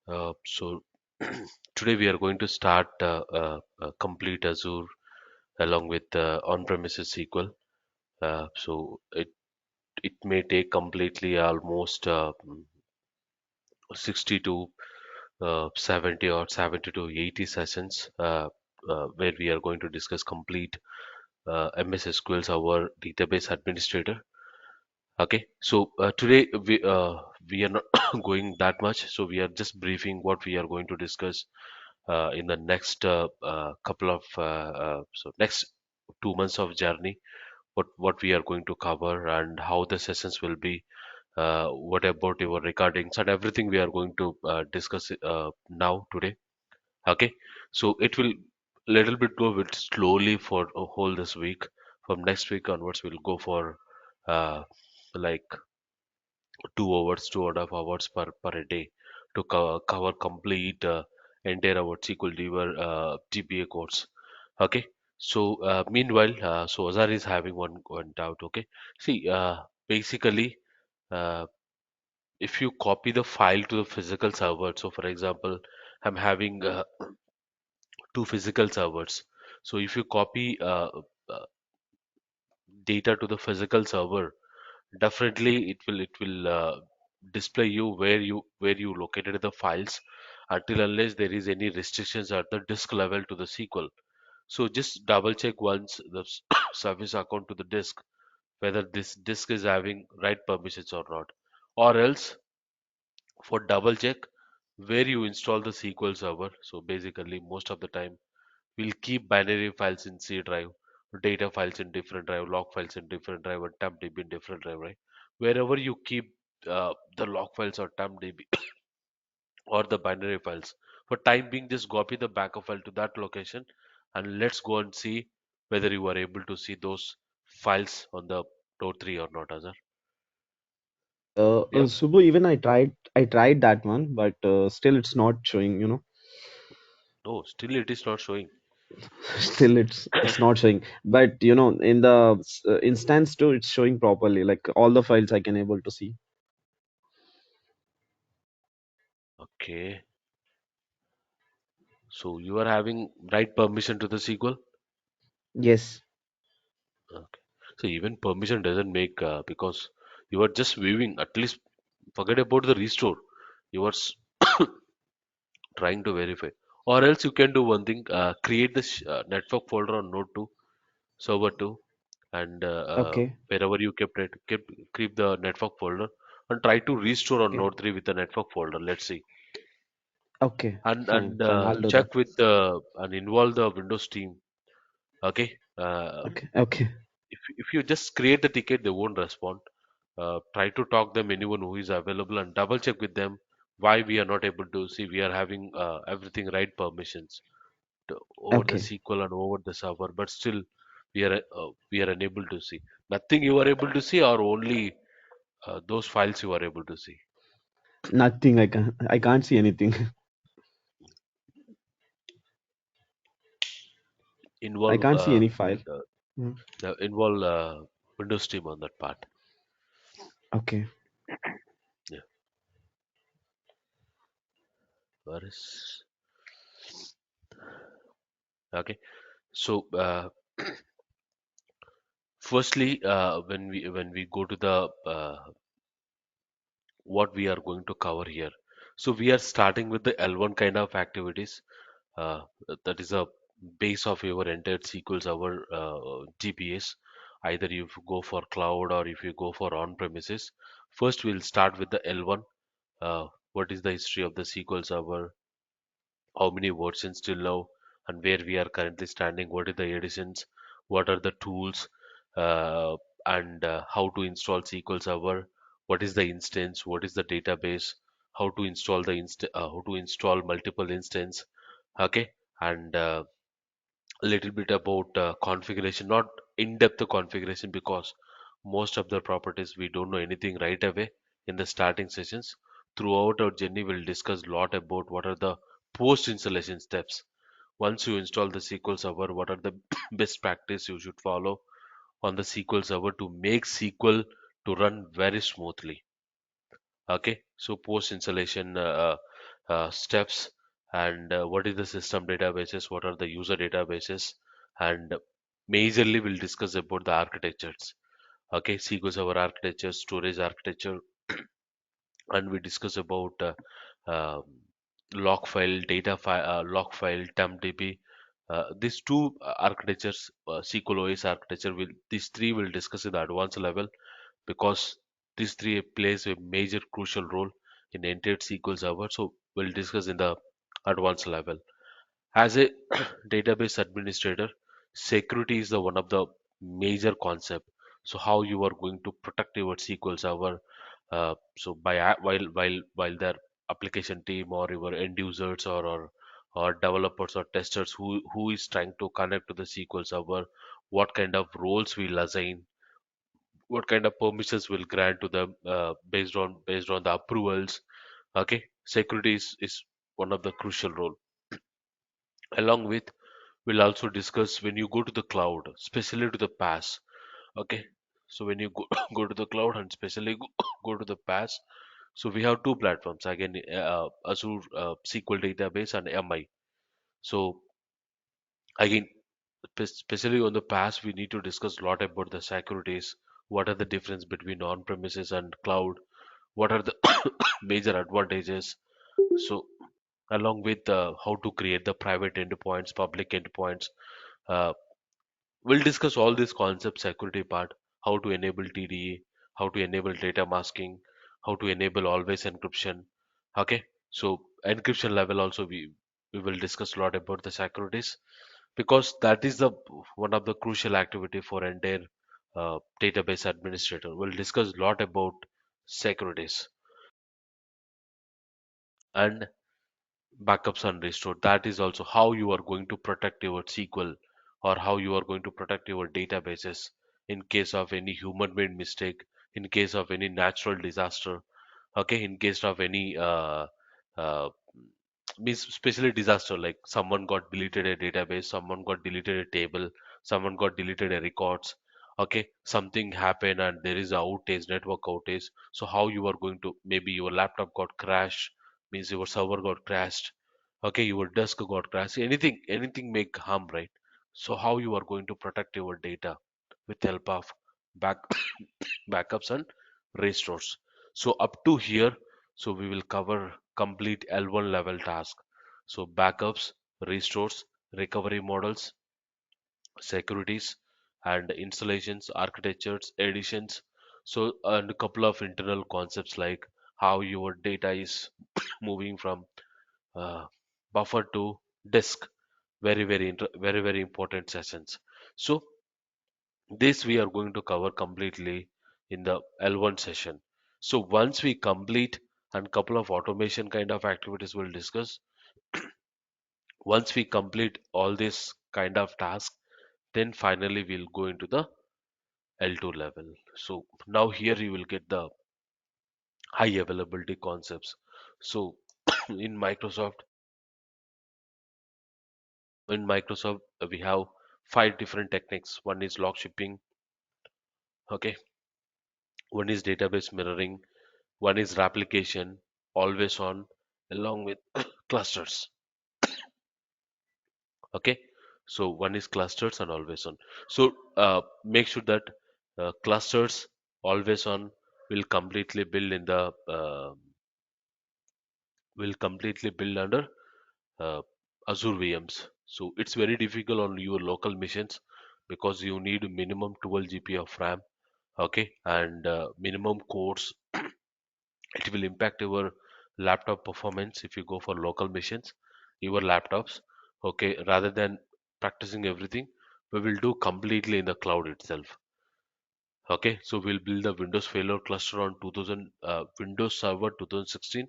So today we are going to start complete Azure along with on-premises SQL. So it may take completely almost 60 to 70 or 70 to 80 sessions where we are going to discuss complete MS SQL Server database administrator. Okay, so today we are not going that much, so we are just briefing what we are going to discuss in the next couple of next 2 months of journey. What we are going to cover and how the sessions will be. What about your recordings and everything we are going to discuss now today. Okay, so it will little bit go a bit slowly for a whole this week. From next week onwards, we'll go for uh, like 2 hours, 2.5 hours per a day to cover complete entire our SQL GPA course. Okay. So meanwhile, so Azar is having one doubt. Okay. See, basically, uh, if you copy the file to the physical server, so for example, I'm having two physical servers. So if you copy uh, data to the physical server, definitely it will display you where you located the files until unless there is any restrictions at the disk level to the SQL. So just double check once the service account to the disk whether this disk is having right permissions or not. Or else for double check where you install the SQL server. So basically most of the time we'll keep binary files in C drive, data files in different drive, log files in different drive, and temp DB in different drive, right? Wherever you keep the log files or temp DB or the binary files, for time being, just copy the backup file to that location, and let's go and see whether you are able to see those files on the Dot 3 or not, Azar. Yeah. Subbu, even I tried that one, but still it's not showing. No, still it is not showing. Still it's not showing. But in the instance too, it's showing properly. Like all the files I can able to see. Okay. So you are having right permission to the SQL? Yes. Okay. So even permission doesn't make because you are just viewing. At least forget about the restore. You are trying to verify. Or else you can do one thing: create this network folder on Node 2, server 2, and Okay. wherever you kept it, keep the network folder and try to restore on Okay. Node 3 with the network folder. Let's see, Okay. and Fine. Fine. I'll do that. check with and involve the Windows team. Okay. Okay. Okay. If you just create the ticket, they won't respond. Try to talk them anyone who is available and double check with them why we are not able to see we are having everything right permissions over the Okay. SQL and over the server, but still we are unable to see. Nothing you are able to see, or only those files you are able to see. Nothing. I can't see anything. I Involve can't see any file. uh, Mm. involve Windows team on that part. Okay. Yeah. Where is okay? So firstly, when we go to the what we are going to cover here. So we are starting with the L1 kind of activities. Uh, that is a base of your entire SQL Server GPS. Either you go for cloud or if you go for on-premises. First, we'll start with the L1. What is the history of the SQL Server? How many versions till now, and where we are currently standing? What are the editions? What are the tools? And how to install SQL Server? What is the instance? What is the database? How to install how to install multiple instance? Okay, and a little bit about configuration, not in-depth configuration because most of the properties we don't know anything right away in the starting sessions. Throughout our journey, we'll discuss a lot about what are the post-installation steps. Once you install the SQL Server, what are the best practice you should follow on the SQL Server to make SQL to run very smoothly. Okay, so post installation, steps, and what is the system databases, what are the user databases, and majorly we'll discuss about the architectures. Okay, SQL Server architecture, storage architecture, and we discuss about um, log file, data file, log file, tempdb. These two architectures, SQL OS architecture, will these three will discuss in the advanced level, because these three plays a major crucial role in entire SQL Server. So we'll discuss in the advanced level. As a database administrator, security is the one of the major concept. So how you are going to protect your SQL Server? So while their application team or your end users or developers or testers who is trying to connect to the SQL Server, what kind of roles will assign, what kind of permissions will grant to them based on the approvals. Okay, security is one of the crucial role. Along with, we'll also discuss when you go to the cloud, especially to the PaaS. Okay, so when you go, go to the cloud and especially go to the PaaS, so we have two platforms again, Azure SQL database and MI. So again, especially on the PaaS, we need to discuss a lot about the securities. What are the difference between on-premises and cloud? What are the major advantages? So along with how to create the private endpoints, public endpoints. Uh, we'll discuss all these concepts, security part, how to enable TDE, how to enable data masking, how to enable always encryption. Okay, so encryption level also we will discuss a lot about the securities, because that is the one of the crucial activity for entire database administrator. We'll discuss a lot about securities and backups and restore. That is also how you are going to protect your SQL, or how you are going to protect your databases in case of any human made mistake, in case of any natural disaster. Okay, in case of any uh, means especially disaster, like someone got deleted a database, someone got deleted a table, someone got deleted a records. Okay, something happened and there is a outage, network outage. So how you are going to, maybe your laptop got crashed, means your server got crashed. Okay, your desk got crashed, anything make harm, right? So how you are going to protect your data with help of back backups and restores. So up to here, so we will cover complete L1 level task. So backups, restores, recovery models, securities, and installations, architectures, editions. So and a couple of internal concepts like how your data is moving from uh, buffer to disk. Very important sessions. So this we are going to cover completely in the L1 session. So once we complete and couple of automation kind of activities we'll discuss. Once we complete all this kind of task, then finally we'll go into the L2 level. So now here you will get the high availability concepts. So in Microsoft we have five different techniques. One is log shipping, okay, one is database mirroring, one is replication, always on, along with clusters. Okay, so one is clusters and always on. So make sure that clusters always on will completely build in the will completely build under uh, Azure VMs. So it's very difficult on your local machines, because you need minimum 12 GB of RAM. Okay, and minimum cores. It will impact your laptop performance if you go for local machines, your laptops. Okay, rather than practicing everything, we will do completely in the cloud itself. Okay, so we'll build the Windows failure cluster on 2000 Windows Server 2016,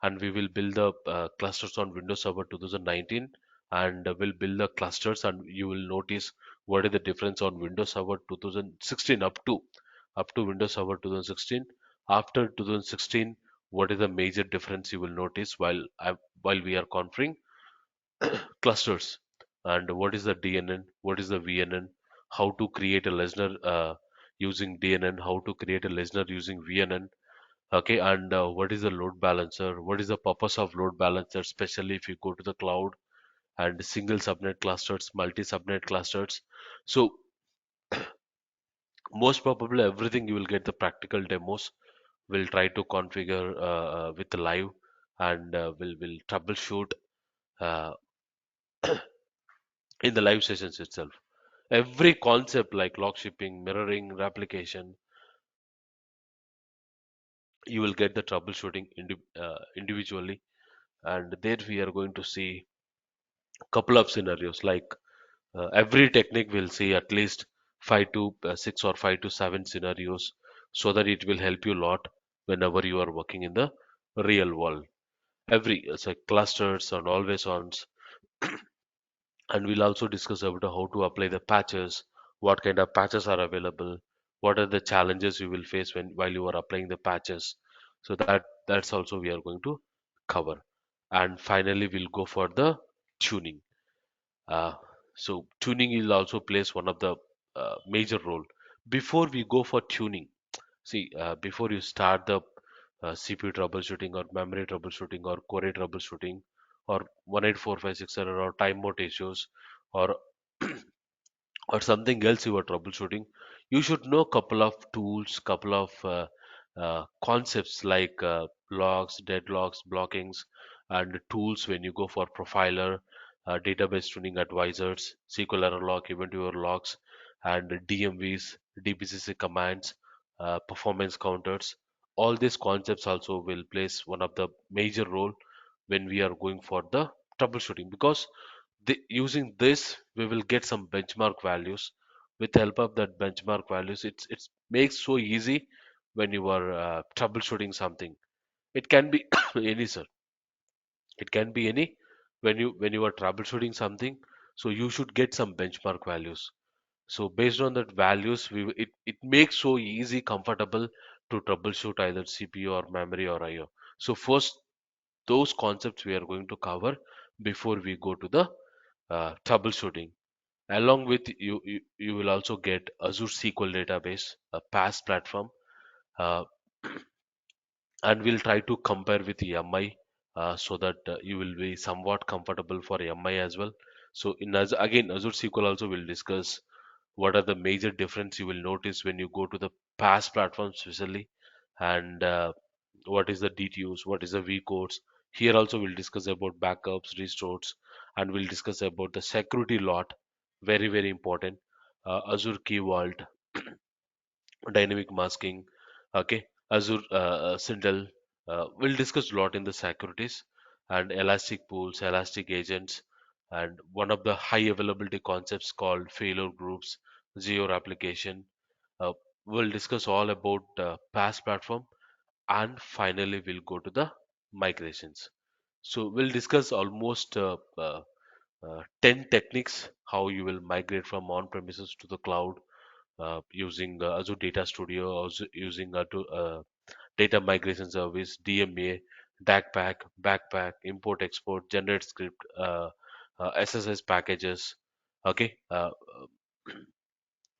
and we will build the clusters on Windows Server 2019, and we'll build the clusters, and you will notice what is the difference on Windows Server 2016 up to Windows Server 2016. After 2016, what is the major difference you will notice while we are configuring clusters, and what is the DNN, what is the VNN, how to create a listener using DNN, how to create a listener using VNN. Okay, and what is the load balancer? What is the purpose of load balancer, especially if you go to the cloud and single subnet clusters, multi-subnet clusters? So most probably everything you will get the practical demos. We'll try to configure with the live, and we'll troubleshoot uh, in the live sessions itself. Every concept like log shipping, mirroring, replication, you will get the troubleshooting individually. And there we are going to see a couple of scenarios. Like every technique will see at least 5 to 6 or 5 to 7 scenarios, so that it will help you a lot whenever you are working in the real world. Every it's like clusters and always ons, and we'll also discuss about how to apply the patches, what kind of patches are available, what are the challenges you will face when while you are applying the patches. So that's also we are going to cover. And finally we'll go for the tuning. uh, so tuning will also plays one of the major role. Before we go for tuning, see, before you start the CPU troubleshooting or memory troubleshooting or core troubleshooting or 18456 error or time mode issues, or or something else you are troubleshooting, you should know couple of tools, couple of concepts like logs, deadlocks, blockings, and tools when you go for profiler, database tuning advisors, SQL error log, event viewer logs, and DMVs, DBCC commands, performance counters. All these concepts also will place one of the major role when we are going for the troubleshooting, because using this we will get some benchmark values. With the help of that benchmark values, it's makes so easy when you are troubleshooting something. It can be any, sir, it can be any. When you are troubleshooting something, so you should get some benchmark values. So based on that values, it makes so easy, comfortable to troubleshoot either CPU or memory or IO. So first, those concepts we are going to cover before we go to the troubleshooting. Along with you will also get Azure SQL database, a PaaS platform, uh, and we'll try to compare with MI, so that you will be somewhat comfortable for MI as well. So in again, Azure SQL also will discuss what are the major difference you will notice when you go to the PaaS platform especially, and what is the DTUs, what is the vcodes. Here also we'll discuss about backups, restores, and we'll discuss about the security lot, very very important. Azure Key Vault, dynamic masking, okay, Azure Sentinel. We'll discuss a lot in the securities, and elastic pools, elastic agents, and one of the high availability concepts called failure groups, zero application. uh, we'll discuss all about PaaS platform, and finally we'll go to the migrations. So we'll discuss almost 10 techniques how you will migrate from on-premises to the cloud, using Azure Data Studio, or using Data Migration Service, DMA, DAGPAck, Backpack, Import Export, Generate Script, SSS packages. Okay,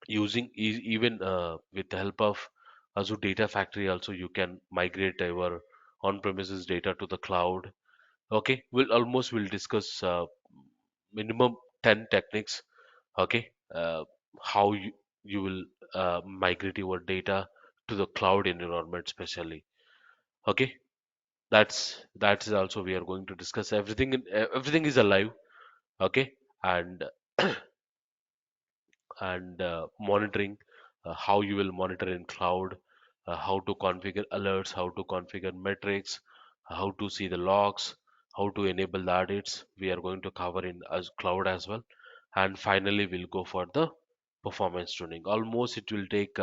using even with the help of Azure Data Factory, also you can migrate your on-premises data to the cloud. Okay, we'll discuss minimum 10 techniques. Okay, how you will migrate your data to the cloud environment especially. Okay, that's also we are going to discuss everything. Everything is alive. Okay, and monitoring, how you will monitor in cloud, how to configure alerts, how to configure metrics, how to see the logs, how to enable the audits. We are going to cover in as cloud as well. And finally, we'll go for the performance tuning. Almost it will take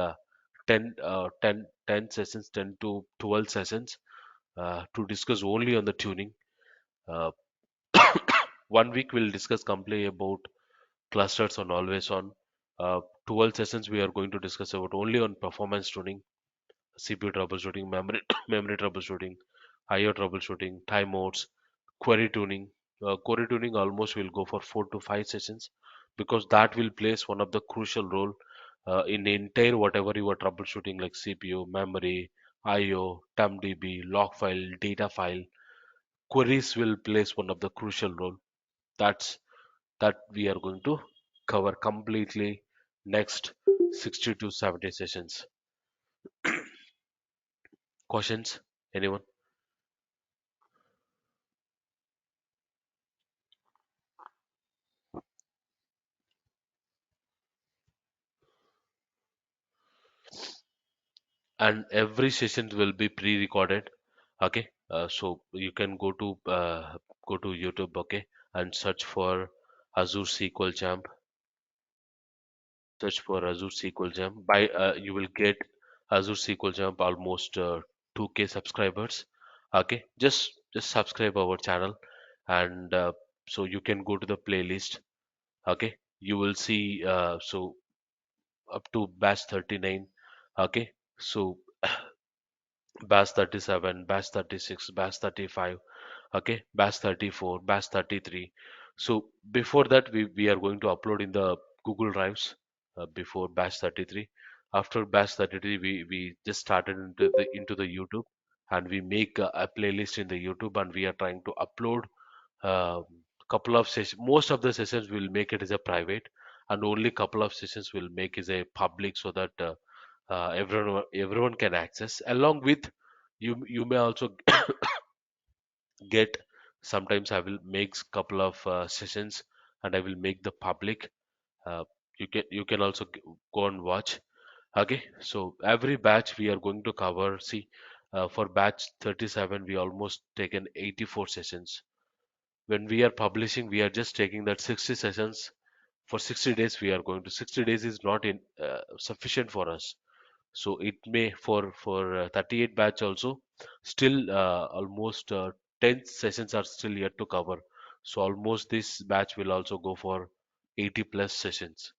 10 sessions, 10 to 12 sessions, to discuss only on the tuning. Uh, 1 week we'll discuss completely about clusters on always on. 12 sessions we are going to discuss about only on performance tuning, CPU troubleshooting, memory memory troubleshooting, IO troubleshooting, timeouts, query tuning. Query tuning almost will go for 4 to 5 sessions, because that will place one of the crucial role in the entire whatever you are troubleshooting, like CPU, memory, IO, TumbDB, log file, data file. Queries will plays one of the crucial role. That's that we are going to cover completely next 60 to 70 sessions. Questions? Anyone? And every session will be pre-recorded. Okay, so you can go to YouTube, okay, and search for Azure SQL Champ. Search for Azure SQL Jam. By you will get Azure SQL Jam almost 2K subscribers. Okay, just subscribe our channel, and so you can go to the playlist. Okay, you will see up to batch 39. Okay, so batch 37, batch 36, batch 35. Okay, batch 34, batch 33. So before that, we are going to upload in the Google Drives before batch 33. After batch 33, we just started into the YouTube, and we make a playlist in the YouTube, and we are trying to upload couple of sessions. Most of the sessions will make it as a private, and only couple of sessions will make as a public, so that everyone can access. Along with you may also get, sometimes I will make couple of sessions, and I will make the public. uh, you can also go and watch. Okay, so every batch we are going to cover. See, for batch 37 we almost taken 84 sessions. When we are publishing, we are just taking that 60 sessions. For 60 days we are going to, 60 days is not in sufficient for us. So it may, for 38 batch also, still almost 10 sessions are still yet to cover. So almost this batch will also go for 80 plus sessions.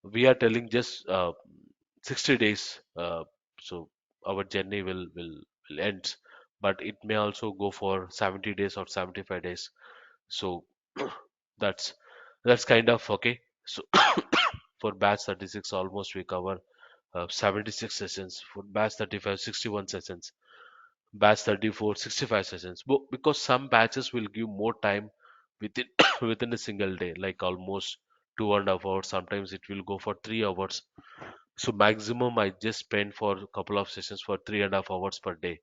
We are telling just 60 days, so our journey will end, but it may also go for 70 days or 75 days. So that's that's kind of okay. So for batch 36 almost we cover 76 sessions. For batch 35, 61 sessions. Batch 34, 65 sessions. Because some batches will give more time within within a single day, like almost 2.5 hours. Sometimes it will go for 3 hours. So maximum I just spend for a couple of sessions for 3.5 hours per day.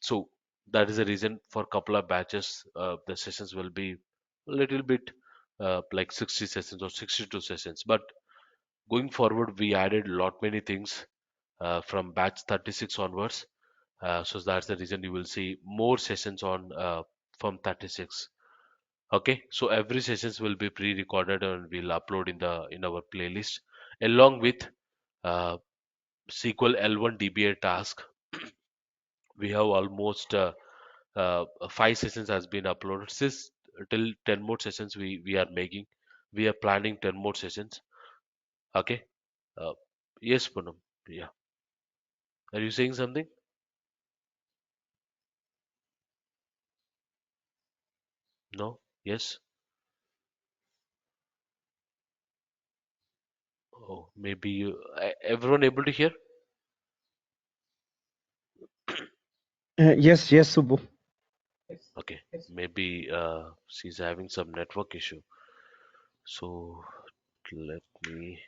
So that is the reason for couple of batches, the sessions will be a little bit like 60 sessions or 62 sessions. But going forward, we added lot many things from batch 36 onwards. So that's the reason you will see more sessions on from 36. Okay, so every sessions will be pre-recorded and we'll upload in our playlist, along with uh, SQL L1 DBA task. We have almost 5 sessions has been uploaded. Since till 10 more sessions we are making. We are planning 10 more sessions. Okay. Uh, yes, Punam. Yeah. Are you saying something? No? Yes? Oh, maybe everyone able to hear? Yes, yes, Subbu. Okay. Maybe she's having some network issue. So let me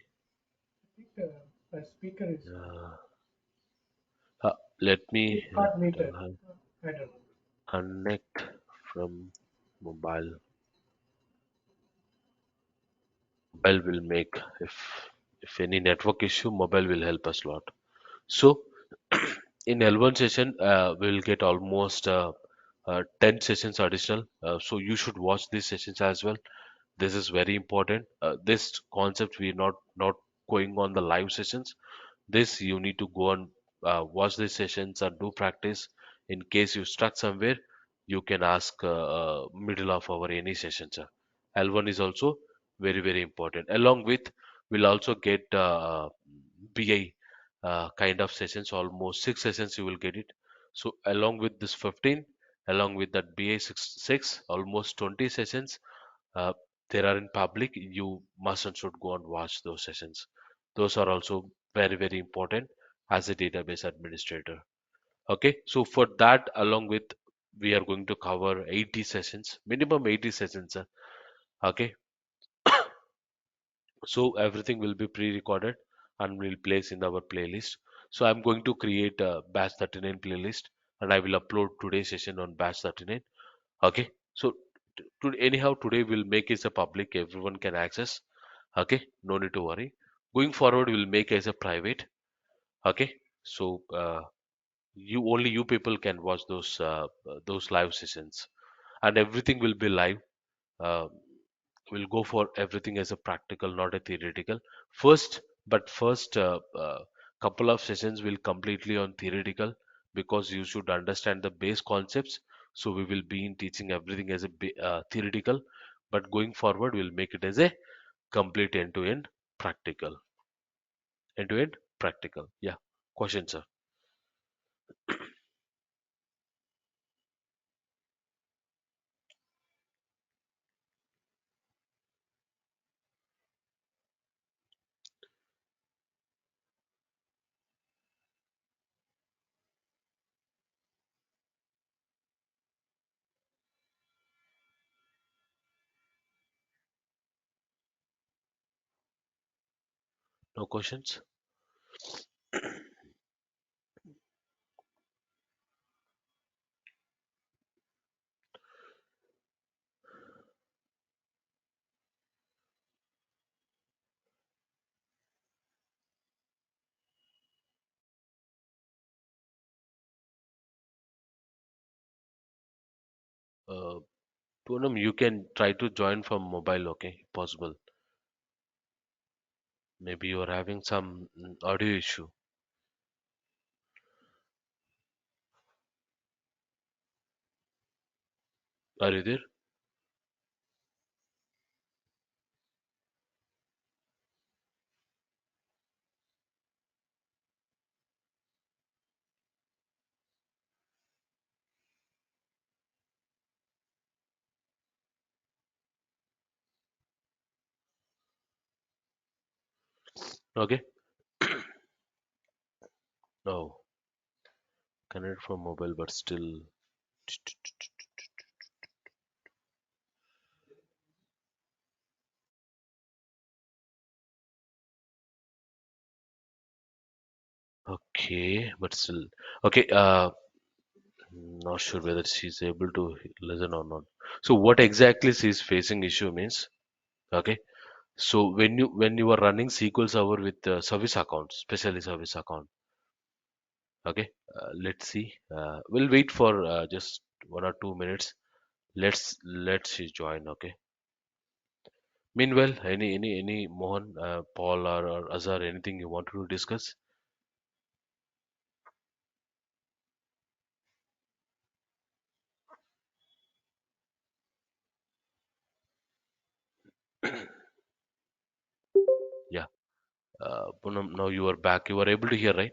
uh, let me tell her connect from mobile. Mobile will make, if any network issue, mobile will help us a lot. So in L1 session, we'll get almost 10 sessions additional. So you should watch these sessions as well. This is very important. This concept we're not going on the live sessions. This you need to go and watch these sessions and do practice. In case you stuck somewhere, you can ask middle of our any session, sir. L1 is also very important. Along with, we'll also get BI kind of sessions. Almost 6 sessions you will get it. So along with this 15, along with that BI six, almost 20 sessions. Uh, there are in public. You must and should go and watch those sessions. Those are also very important. as a database administrator. Okay, so for that, along with, we are going to cover 80 sessions, minimum 80 sessions. Okay, so everything will be pre-recorded and will place in our playlist. So I'm going to create a batch 39 playlist and I will upload today's session on batch 39. Okay, so anyhow today we'll make it a public, everyone can access. Okay, no need to worry. Going forward we'll make as a private. Okay, so you people can watch those live sessions and everything will be live. uh, we'll go for everything as a practical, not a theoretical. First couple of sessions will completely on theoretical because you should understand the base concepts. So we will be in teaching everything as a theoretical, but going forward we'll make it as a complete end-to-end practical. End-to-end practical. Yeah. Question, sir. No questions? uh, Poonam, you can try to join from mobile, okay? Possible. Maybe you are having some audio issue. Are you there? Okay. Oh, connect from mobile, but still. Okay, but still. Okay, not sure whether she's able to listen or not. So what exactly she's facing issue means? Okay. So when you are running SQL Server with service account, especially service account. Okay. Let's see. We'll wait for just 1 or 2 minutes. Let's she join. Okay. Meanwhile, any Mohan, Paul, or Azhar, anything you want to discuss? Yeah. Poonam, now you are back. You are able to hear, right?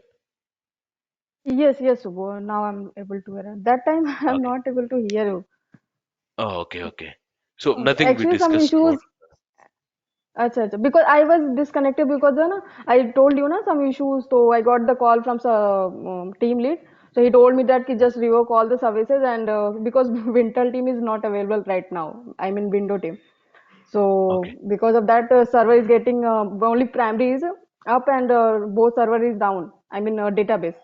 Yes, yes, Subbu. Now I'm able to hear. That time I'm Okay. not able to hear you. Oh, okay, okay. So nothing we Actually, some discussed about. issues. Acha, acha. Because I was disconnected because I told you na some issues. So I got the call from team lead. So he told me that ki just revoke all the services and because Wintel team is not available right now. I'm in window team. Okay, So because of that, server is getting only primary is up and both server is down. I mean database.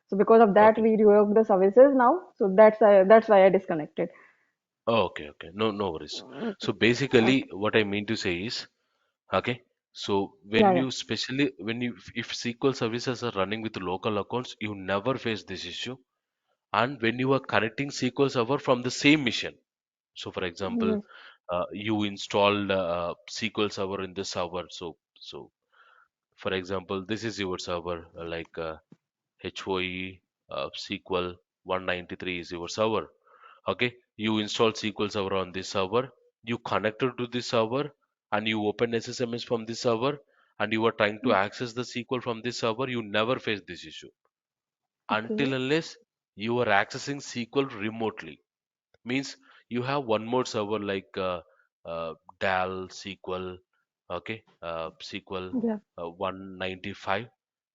So because of that, okay. we revoke the services now. So that's why I disconnected. Oh, okay, okay. No worries. Okay. So basically, Okay. what I mean to say is, okay. So Yeah, when yeah. you especially when you if SQL services are running with local accounts, you never face this issue. And when you are connecting SQL Server from the same machine, so for example, Yes. you installed SQL Server in this server. So for example, this is your server, like HOE SQL 193 is your server. Okay, you install SQL Server on this server, you connected to this server, and you open SSMS from this server, and you are trying to access the SQL from this server. You never face this issue Okay. until unless you are accessing SQL remotely. Means you have one more server like DAL SQL, okay, SQL Yeah. 195.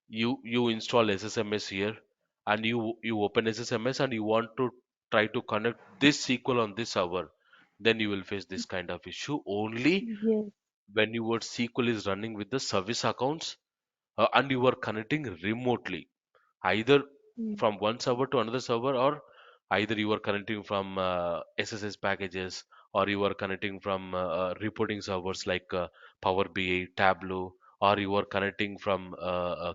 you install SSMS here, and you open SSMS and you want to try to connect this SQL on this server, then you will face this kind of issue only Yes. when your SQL is running with the service accounts, and you are connecting remotely, either Mm. from one server to another server, or either you are connecting from SSS packages, or you are connecting from reporting servers like Power BI, Tableau, or you are connecting from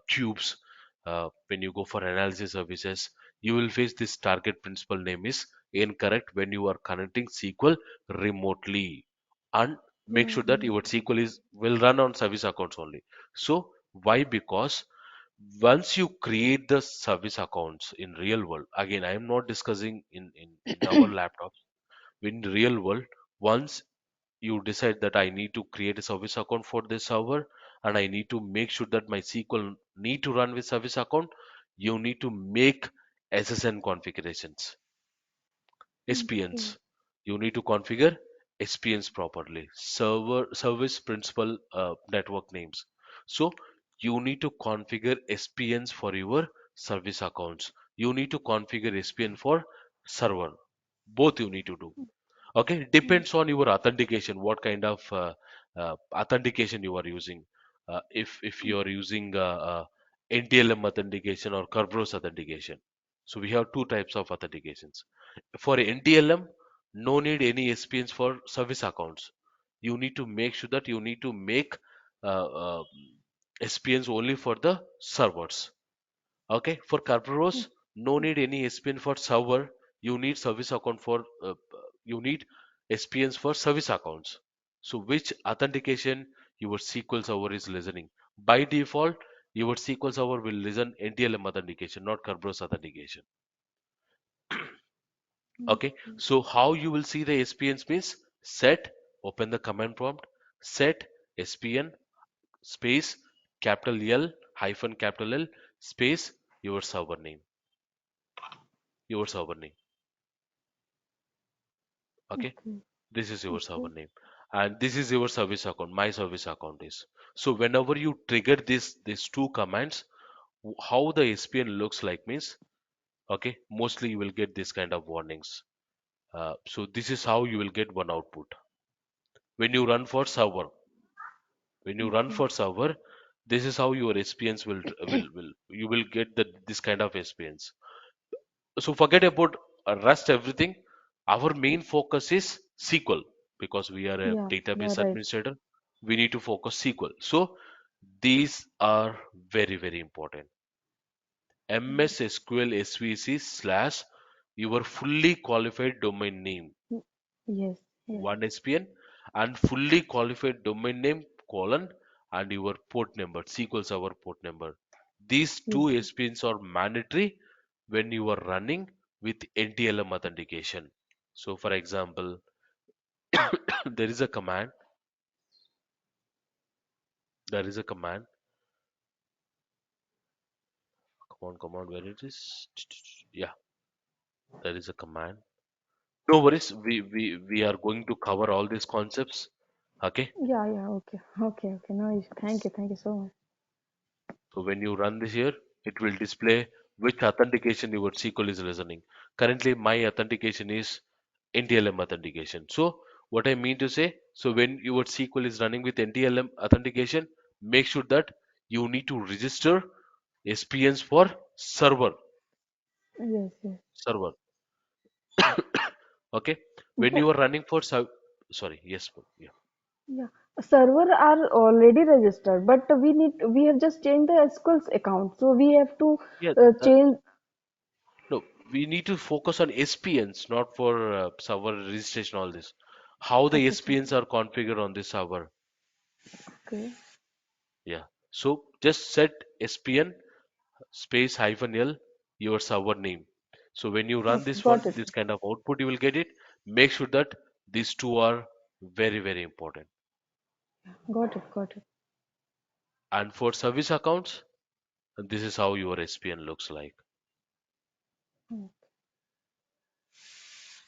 cubes. When you go for analysis services, you will face this target principal name is incorrect when you are connecting SQL remotely, and make Yeah. sure that your SQL is will run on service accounts only. So why? Because once you create the service accounts in real world, again, I am not discussing in our laptops. In real world, once you decide that I need to create a service account for this server, and I need to make sure that my SQL need to run with service account, you need to make SSN configurations, Okay. SPNs. You need to configure SPNs properly, server service principal network names. So you need to configure SPNs for your service accounts. You need to configure SPN for server. Both you need to do. Okay, it Mm. depends on your authentication, what kind of authentication you are using. If you are using NTLM authentication or Kerberos authentication. So we have two types of authentications. For NTLM, no need any SPNs for service accounts. You need to make sure that you need to make SPNs only for the servers. Okay, for Mm. Kerberos, no need any SPN for server. You need service account for you need SPNs for service accounts. So which authentication your SQL server is listening? By default, your SQL server will listen NTLM authentication, not Kerberos authentication. Okay, Okay. so how you will see the SPNs means set, open the command prompt, set SPN space capital L hyphen capital L space your server name, your server name. Okay, Okay. this is your server Okay. name, and this is your service account. My service account is. So whenever you trigger these two commands, how the SPN looks like means, okay, mostly you will get this kind of warnings. So this is how you will get one output when you run for server. When you run Okay. for server, this is how your SPNs will you will get this kind of SPNs. So forget about Rust everything. Our main focus is SQL because we are a Yeah. Yeah. database Right. administrator. We need to focus SQL. So these are very, very important. MS SQL SVC slash your fully qualified domain name, Mm. Yes. Yes. one SPN, and fully qualified domain name colon and your port number, SQL Server port number. These Yes. two Yes. SPNs are mandatory when you are running with NTLM authentication. So, for example, there is a command, there is a command, come on, where it is? Yeah, there is a command. No worries, we are going to cover all these concepts. Okay, Yeah. Yeah. Okay. Okay. Okay. No issue. Thank you. Thank you so much. so when you run this here, it will display which authentication your SQL is listening. Currently, my authentication is NTLM authentication. So, what I mean to say, so when your SQL is running with NTLM authentication, make sure that you need to register SPNs for Yes. Yes. server. Okay, when But you are running for sorry, yes, yeah, yeah, server are already registered, but we have just changed the SQL's account, so we have to yeah, that change. no, we need to focus on SPNs, not for server registration. All this, how the Acha, acha. SPNs are configured on this server. Okay. Yeah, so just set SPN space hyphen L your server name. So when you run Okay, this got one, it. this kind of output you will get it. Make sure that these two are very, very important. Got it. Got it. And for service accounts, this is how your SPN looks like Mm,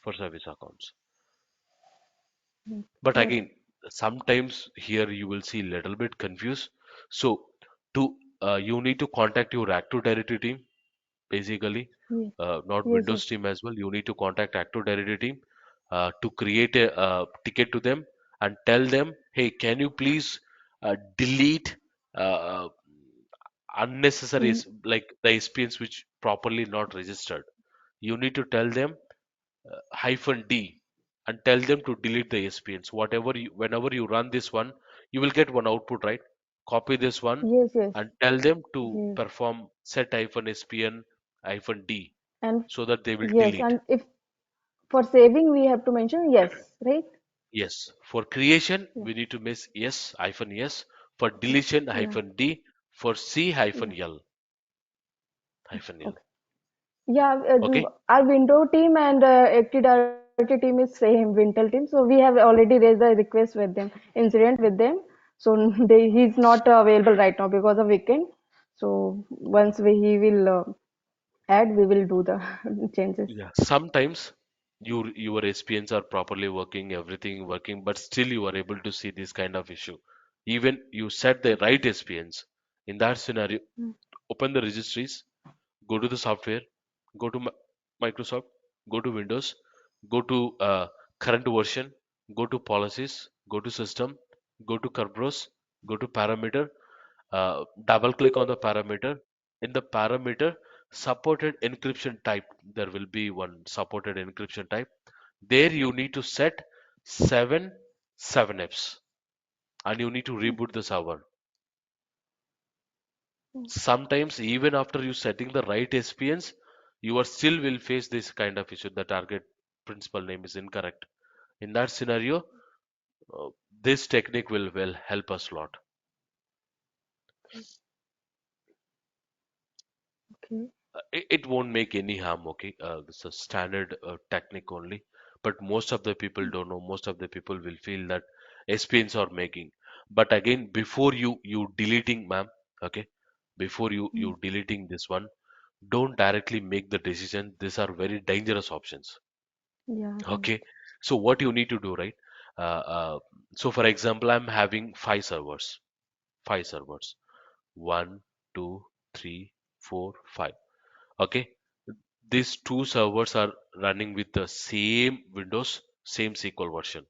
for service accounts. mm, But got it. again, sometimes here you will see little bit confused. So to you need to contact your Active Directory team basically, Yes. not Yes. Windows Yes. team as well. You need to contact Active Directory team to create a ticket to them and tell them, hey, can you please delete uh, unnecessary Mm, like the SPNs which properly not registered. You need to tell them hyphen D and tell them to delete the SPNs. Whenever you run this one, you will get one output, right? Copy this one yes. Yes. and tell them to Yes. perform set hyphen SPN hyphen D And so that they will yes. delete. And if for saving we have to mention yes, right? Yes. For creation, Yeah. we need to miss yes hyphen yes. For deletion Yeah. hyphen D. For C hyphen Yeah. L hyphen L. Okay. Yeah, Okay. our window team and Active Directory team is same Wintel team. So we have already raised a request with them, incident with them. So he's not available right now because of weekend. So once he will add, we will do the changes. Yeah. Sometimes your SPNs are properly working, everything working, but still you are able to see this kind of issue. Even you set the right SPNs. In that scenario, Mm. open the registries, go to the software, go to Microsoft, go to Windows, go to current version, go to policies, go to system, go to Kerberos, go to parameter, double click on the parameter. In the parameter, supported encryption type, there will be one supported encryption type. There you need to set 7 7Fs and you need to reboot the server. Mm. Sometimes even after you setting the right SPNs, you are still will face this kind of issue. The target principal name is incorrect. In that scenario, uh, this technique will help us a lot. Okay. It won't make any harm, okay? It's a standard technique only. But most of the people don't know. Most of the people will feel that SPNs are making. But again, before you deleting, ma'am, okay? Before you Mm. deleting this one, don't directly make the decision. These are very dangerous options. Yeah, right. Okay, so what you need to do, right? Uh, uh, so for example, I'm having five servers, one, two, three, four, five. Okay, these two servers are running with the same Windows, same SQL version.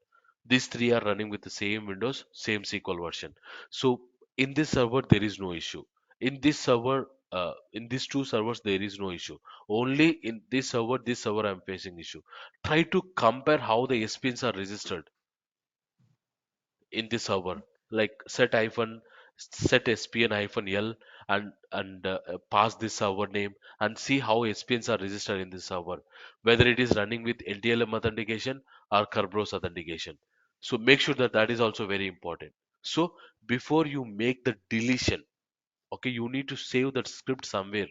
These three are running with the same Windows, same SQL version. So in this server, there is no issue. In these two servers, there is no issue. Only in this server, I'm facing issue. Try to compare how the SPNs are registered in this server, like set SPN hyphen L and pass this server name and see how SPNs are registered in this server, whether it is running with NTLM authentication or Kerberos authentication. So make sure that that is also very important. So before you make the deletion, okay, you need to save that script somewhere.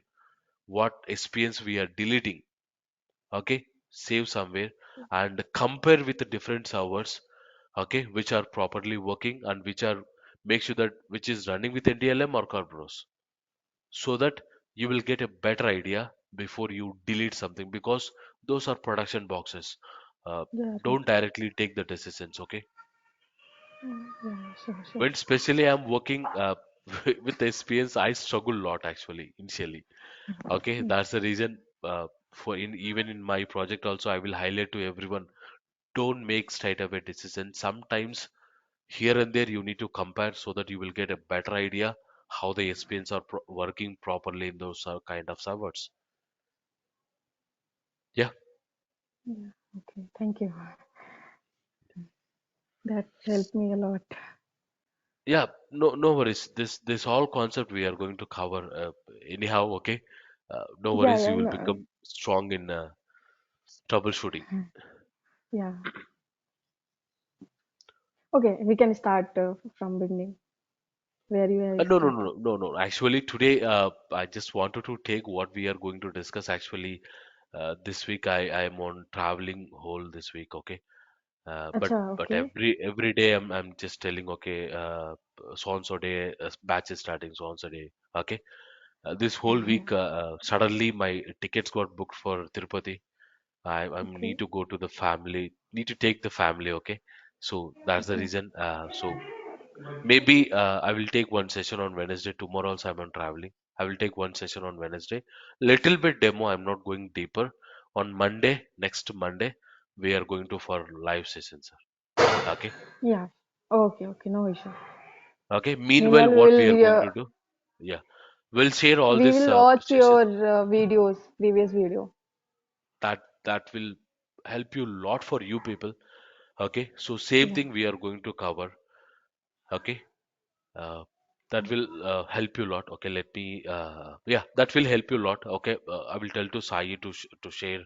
What SPNs we are deleting, okay, save somewhere and compare with the different servers, okay, which are properly working and which are make sure that which is running with NDLM or Kerberos, so that you will get a better idea before you delete something because those are production boxes. uh, Yeah, right. don't directly take the decisions, okay? Mm, yeah, sure, sure. When especially I'm working with experience, I struggle a lot actually initially. Okay, Mm. that's the reason. For in even in my project also, I will highlight to everyone: don't make straight away decisions. Sometimes here and there you need to compare so that you will get a better idea how the SPNs are working properly in those kind of servers. Yeah, Yeah, okay. Thank you. That helped me a lot. yeah, no worries. This whole concept we are going to cover anyhow. Okay, no Yeah, worries. yeah, You will no, become strong in troubleshooting. yeah. Okay, we can start from beginning where you have No, no, started. no, no, no. Actually, today I just wanted to take what we are going to discuss. Actually, this week I am on traveling whole this week. Okay, but Acha, but okay. every day I'm just telling, okay, so and so day batch is starting so and so day. Okay, this whole week suddenly my tickets got booked for Tirupati. I Okay. need to go to the family, need to take the family. Okay, so that's the reason. So. Maybe I will take one session on Wednesday. Tomorrow also I'm on traveling. I will take one session on Wednesday. Little bit demo. I'm not going deeper. On Monday, next Monday, we are going to for live sessions, sir. Okay. Yeah. Okay, okay, no issue. Okay. Meanwhile, Meanwhile, what we are going to do? Yeah, we'll share all we this will watch session. your videos, previous video. That will help you a lot for you people. Okay. So same Yeah. thing we are going to cover. Okay. Uh, that will help you a lot. Okay, let me. Yeah, that will help you a lot. Okay, I will tell to Sai to share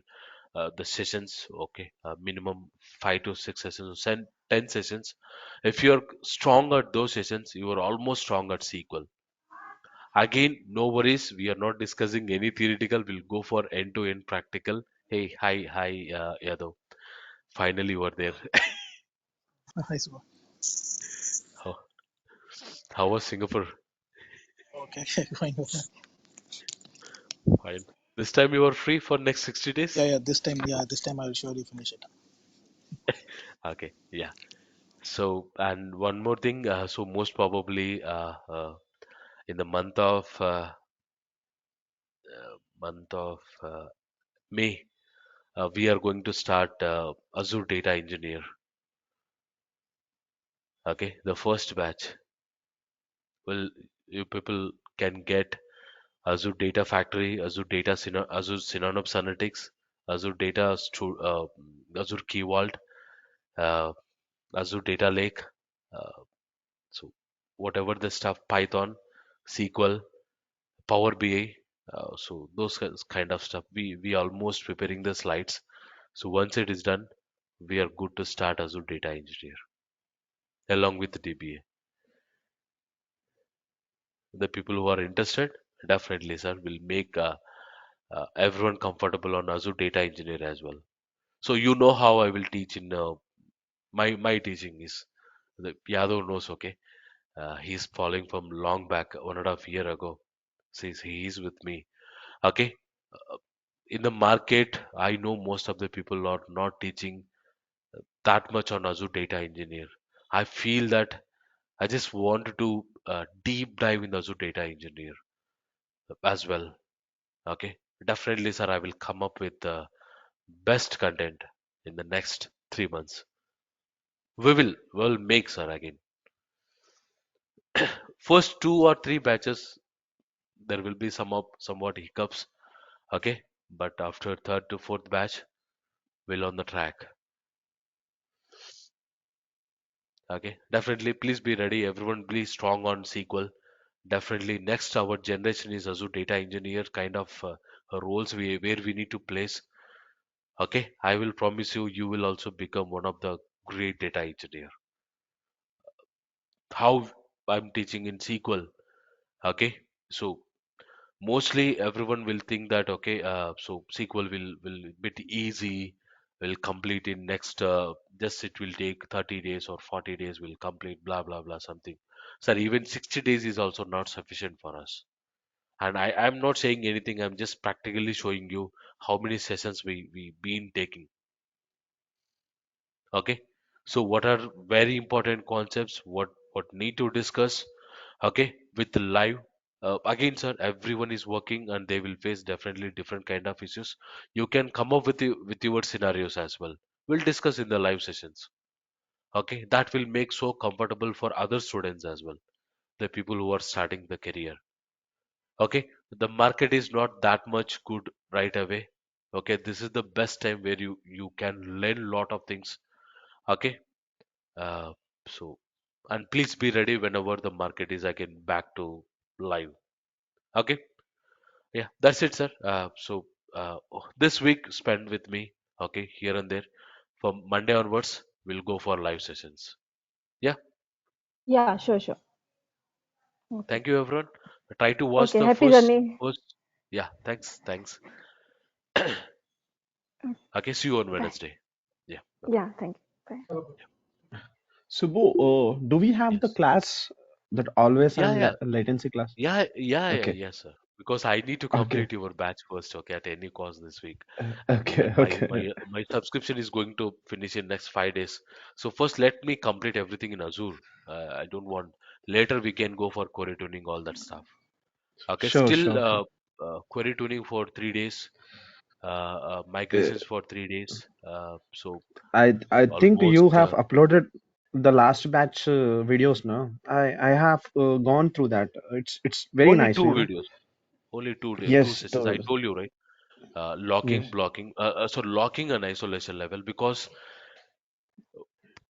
the sessions. Okay, minimum 5 to 6 sessions, 10 sessions. If you're strong at those sessions, you are almost strong at SQL. Again, no worries. We are not discussing any theoretical. We'll go for end-to-end practical. Hey, hi, Yadav. Finally, you are there. I saw. how, how was Singapore? Okay, fine. Fine. This time you are free for next 60 Yeah, days? yeah. This time I'll surely finish it. Okay, yeah. So, and one more thing. So, most probably, in the month of May, we are going to start Azure Data Engineer. Okay, the first batch. Well, you people can get Azure Data Factory, Azure Synonymous Analytics, Azure Azure Key Vault, uh, Azure Data Lake. Uh, so, whatever the stuff, Python, SQL, Power BI. So those kind of stuff. We almost preparing the slides. So once it is done, we are good to start Azure Data Engineer along with the DBA. The people who are interested, definitely, sir, will make everyone comfortable on Azure Data Engineer as well. So you know how I will teach in my teaching is the Yadav knows. Okay, he's following from long back 1.5 year ago. Says he is with me. Okay, in the market, I know most of the people are not teaching that much on Azure Data Engineer. I feel that I just wanted to deep dive in Azure Data Engineer as well. Okay, definitely, sir. I will come up with the best content in the next 3 months. We'll make, sir. Again, first 2 or 3 batches, there will be somewhat hiccups. Okay, but after third to fourth batch, we'll on the track. Okay, definitely. Please be ready. Everyone, please strong on SQL. Definitely, next our generation is Azure Data Engineer kind of roles where we need to place. Okay, I will promise you, you will also become one of the great data engineer. How I'm teaching in SQL. Okay, so mostly everyone will think that okay, so SQL will bit easy, will complete in next just it will take 30 days or 40 days will complete blah blah blah something. Sir, even 60 days is also not sufficient for us. And I'm not saying anything, I'm just practically showing you how many sessions we been taking. Okay. So what are very important concepts, what need to discuss, okay, with the live. Again, sir, everyone is working and they will face definitely different kind of issues. You can come up with your scenarios as well. We'll discuss in the live sessions. Okay, that will make so comfortable for other students as well, the people who are starting the career. Okay, the market is not that much good right away. Okay, this is the best time where you can learn lot of things. Okay, uh, so and please be ready whenever the market is again back to live. Okay, yeah, that's it, sir. This week spend with me. Okay, here and there. From Monday onwards, we'll go for live sessions. Yeah, Yeah, sure, sure. Okay. thank you, everyone. Try to watch Okay, the happy first journey. first. Yeah, thanks. Okay, see you on Bye. Wednesday. Yeah, bye bye. Yeah, thank you. Bye. Subbu, do we have the Yes. class that always Yeah, have yeah, latency class? yeah, Okay. yes, sir. because I need to Okay. complete your batch first, okay, at any cost this week. Okay. Even Okay. my subscription is going to finish in next 5 days. So first, let me complete everything in Azure. I don't want later we can go for query tuning, all that stuff. Okay, Sure. still Sure. Sure. query tuning for 3 days, Uh, migrations for 3 days. So I think you almost have uploaded the last batch videos, no? I have gone through that. It's very only nice, two you know. videos, only two Yes. sessions. I told you, right? Locking, Yes. blocking, so locking and isolation level, because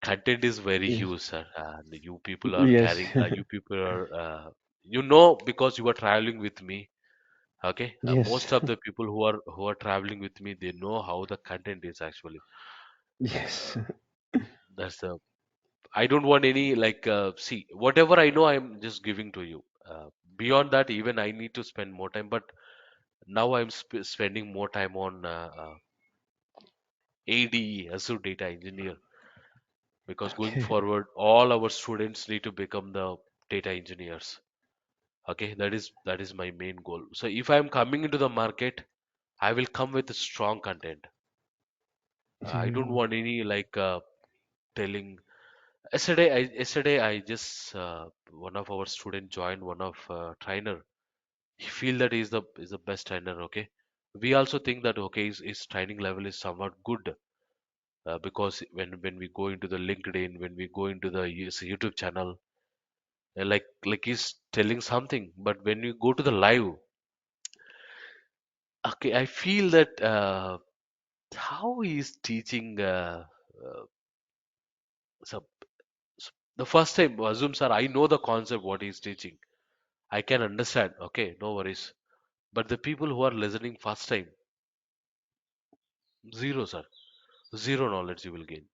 content is very Yes. huge, sir. And you people are Yes. carrying, you people are, you know, because you are traveling with me. Okay, Yes. most of the people who are traveling with me, they know how the content is actually. Yes. That's the. I don't want any like see whatever I know, I'm just giving to you. Beyond that, even I need to spend more time. But now I'm spending more time on ADE, Azure Data Engineer, because going Okay. forward, all our students need to become the data engineers. Okay, that is my main goal. So if I'm coming into the market, I will come with strong content. I don't want any like telling. Yesterday I just one of our student joined one of trainer. He feel that is the best trainer. Okay, we also think that okay, his training level is somewhat good, because when we go into the LinkedIn, when we go into the YouTube channel, like he's telling something, but when you go to the live, okay, I feel that how he's teaching. So, the first time, assume sir, I know the concept what he's teaching. I can understand. Okay, no worries. But the people who are listening first time, zero sir, zero knowledge you will gain.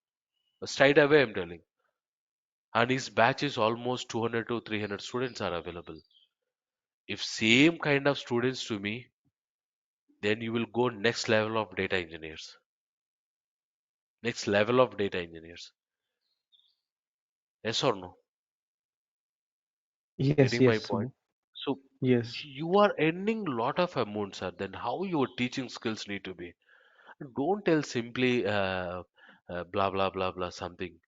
Straight away, I'm telling. And his batch is almost 200 to 300 students are available. If same kind of students to me, then you will go next level of data engineers. Next level of data engineers. Yes or no? Yes. Getting my Yes. point? So Yes. you are earning lot of amounts, sir. Then how your teaching skills need to be? Don't tell simply blah blah blah blah something.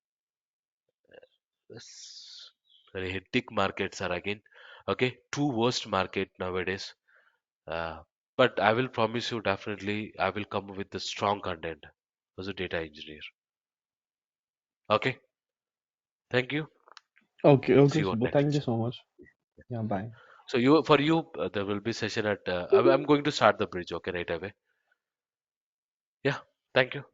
That's very hectic markets are again. Okay, two worst market nowadays. Uh, but I will promise you definitely I will come with the strong content as a data engineer. Okay, thank you. Okay. See Okay, you on Subbu. next Thank you session. so much. Yeah. Bye. So you for you there will be session at I'm going to start the bridge. Okay, right away. Yeah, thank you.